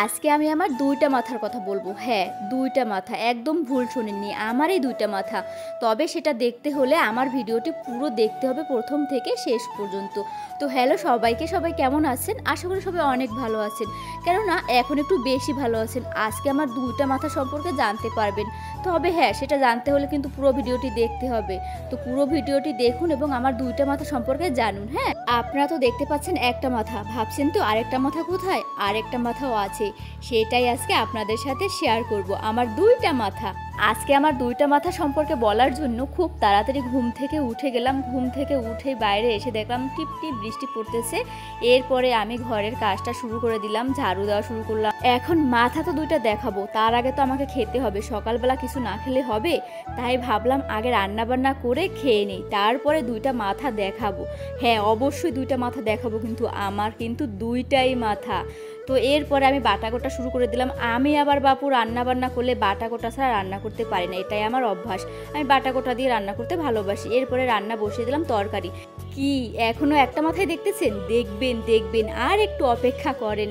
আজকে আমি আমার দুইটা মাথার কথা বলবো। হ্যাঁ, দুইটা মাথা, একদম ভুল শোনেননি, আমারই দুইটা মাথা। তবে সেটা দেখতে হলে আমার ভিডিওটি পুরো দেখতে হবে প্রথম থেকে শেষ পর্যন্ত। তো হ্যালো সবাইকে, সবাই কেমন আছেন? আশা করি সবাই অনেক ভালো আছেন, কেননা এখন একটু বেশি ভালো আছেন। আজকে আমার দুইটা মাথা সম্পর্কে জানতে পারবেন। তবে হ্যাঁ, সেটা জানতে হলে কিন্তু পুরো ভিডিওটি দেখতে হবে। তো পুরো ভিডিওটি দেখুন এবং আমার দুইটা মাথা সম্পর্কে জানুন। হ্যাঁ, আপনারা তো দেখতে পাচ্ছেন একটা মাথা, ভাবছেন তো আরেকটা মাথা কোথায়? আরেকটা মাথাও আছে, সেটাই আজকে আপনাদের সাথে শেয়ার করব। আমার দুইটা মাথা, আজকে আমার দুইটা মাথা সম্পর্কে বলার জন্য খুব তাড়াতাড়ি ঘুম থেকে উঠে গেলাম। ঘুম থেকে উঠে বাইরে এসে দেখলাম টিপ টিপ বৃষ্টি পড়তেছে। এরপরে আমি ঘরের কাজটা শুরু করে দিলাম, ঝাড়ু দেওয়া শুরু করলাম। এখন মাথা তো দুইটা দেখাবো, তার আগে তো আমাকে খেতে হবে। সকালবেলা কিছু না খেলে হবে, তাই ভাবলাম আগে রান্না বান্না করে খেয়ে নিই, তারপরে দুইটা মাথা দেখাবো। হ্যাঁ, অবশ্যই দুইটা মাথা দেখাবো, কিন্তু আমার কিন্তু দুইটাই মাথা। তো এরপরে আমি বাটা কোটা শুরু করে দিলাম। আমি আবার বাপু রান্না বান্না করলে বাটা কোটা ছাড়া রান্না করতে পারি না, এটাই আমার অভ্যাস। আমি বাটা কোটা দিয়ে রান্না করতে ভালোবাসি। এরপরে রান্না বসিয়ে দিলাম তরকারি। কি এখনো একটা মাথায় দেখতেছেন? দেখবেন দেখবেন, আর একটু অপেক্ষা করেন,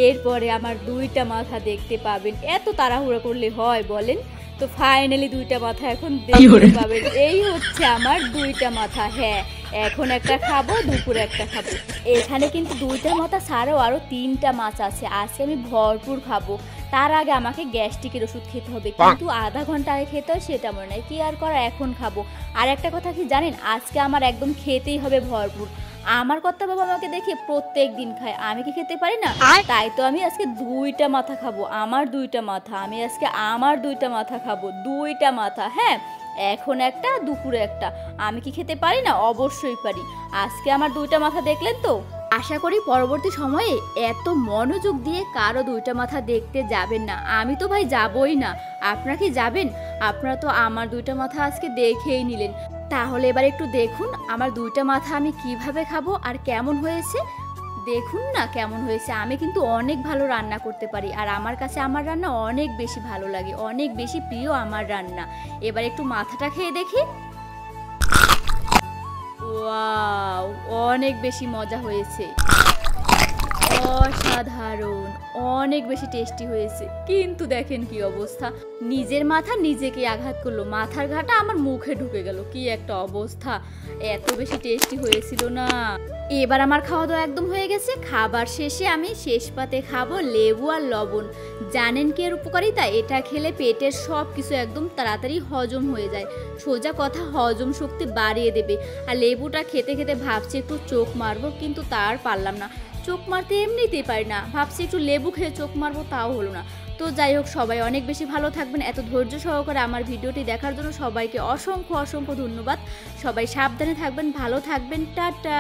এরপরে আমার দুইটা মাথা দেখতে পাবেন। এত তাড়াহুড়ো করলে হয় বলেন? তো ফাইনালি দুইটা মাথা এখন দেখতে পাবেন। এই হচ্ছে আমার দুইটা মাথা। হ্যাঁ, এখন একটা খাবো, দুপুরে একটা খাবো। এখানে কিন্তু দুইটা মাথা ছাড়াও আরো তিনটা মাছ আছে, আজকে আমি ভরপুর খাবো। তার আগে আমাকে গ্যাস্ট্রিকের ওষুধ খেতে হবে, কিন্তু আধা ঘন্টা আগে খেতে হয় সেটা মনে নাই। কি আর করা, এখন খাবো। আর একটা কথা কি জানেন, আজকে আমার একদম খেতেই হবে ভরপুর। আমার কথা বাবা আমাকে দেখে প্রত্যেক দিন খায়, আমি কি খেতে পারি না? তাই তো আমি আজকে দুইটা মাথা খাবো। আমার দুইটা মাথা, আমি আজকে আমার দুইটা মাথা খাবো, দুইটা মাথা। হ্যাঁ, এখন একটা, দুপুরে একটা। আমি কি খেতে পারি না? অবশ্যই পারি। আজকে আমার দুইটা মাথা দেখলেন তো। আশা করি পরবর্তী সময়ে এত মনোযোগ দিয়ে কারো দুইটা মাথা দেখতে যাবেন না। আমি তো ভাই যাবই না, আপনারা কি যাবেন? আপনারা তো আমার দুইটা মাথা আজকে দেখেই নিলেন। তাহলে এবার একটু দেখুন আমার দুইটা মাথা আমি কিভাবে খাবো আর কেমন হয়েছে। দেখুন না কেমন হয়েছে। আমি কিন্তু অনেক ভালো রান্না করতে পারি, আর আমার কাছে আমার রান্না অনেক বেশি ভালো লাগে, অনেক বেশি প্রিয় আমার রান্না। এবার একটু মাথাটা খেয়ে দেখি। ওয়াও, অনেক বেশি মজা হয়েছে, অসাধারণ, অনেক বেশি টেস্টি হয়েছে। কিন্তু দেখেন কি অবস্থা, নিজের মাথা নিজেকে আঘাত করলো, মাথার ঘাটা আমার মুখে ঢুকে গেল। কি একটা অবস্থা, এত বেশি টেস্টি হয়েছিল না। এবার আমার খাওয়া দাওয়া একদম হয়ে গেছে। খাবার শেষে আমি শেষ পাতে খাবো লেবু আর লবণ। জানেন কি এর উপকারিতা? এটা খেলে পেটের সব কিছু একদম তাড়াতাড়ি হজম হয়ে যায়। সোজা কথা, হজম শক্তি বাড়িয়ে দেবে। আর লেবুটা খেতে খেতে ভাবছি একটু চোখ মারবো, কিন্তু তার পারলাম না। চোখ মারতে এমনিতেই পারি না, ভাবছি একটু লেবু খেয়ে চোখ মারবো, তাও হলো না। তো যাই হোক, সবাই অনেক বেশি ভালো থাকবেন। এত ধৈর্য সহকারে আমার ভিডিওটি দেখার জন্য সবাইকে অসংখ্য অসংখ্য ধন্যবাদ। সবাই সাবধানে থাকবেন, ভালো থাকবেন, টাটা।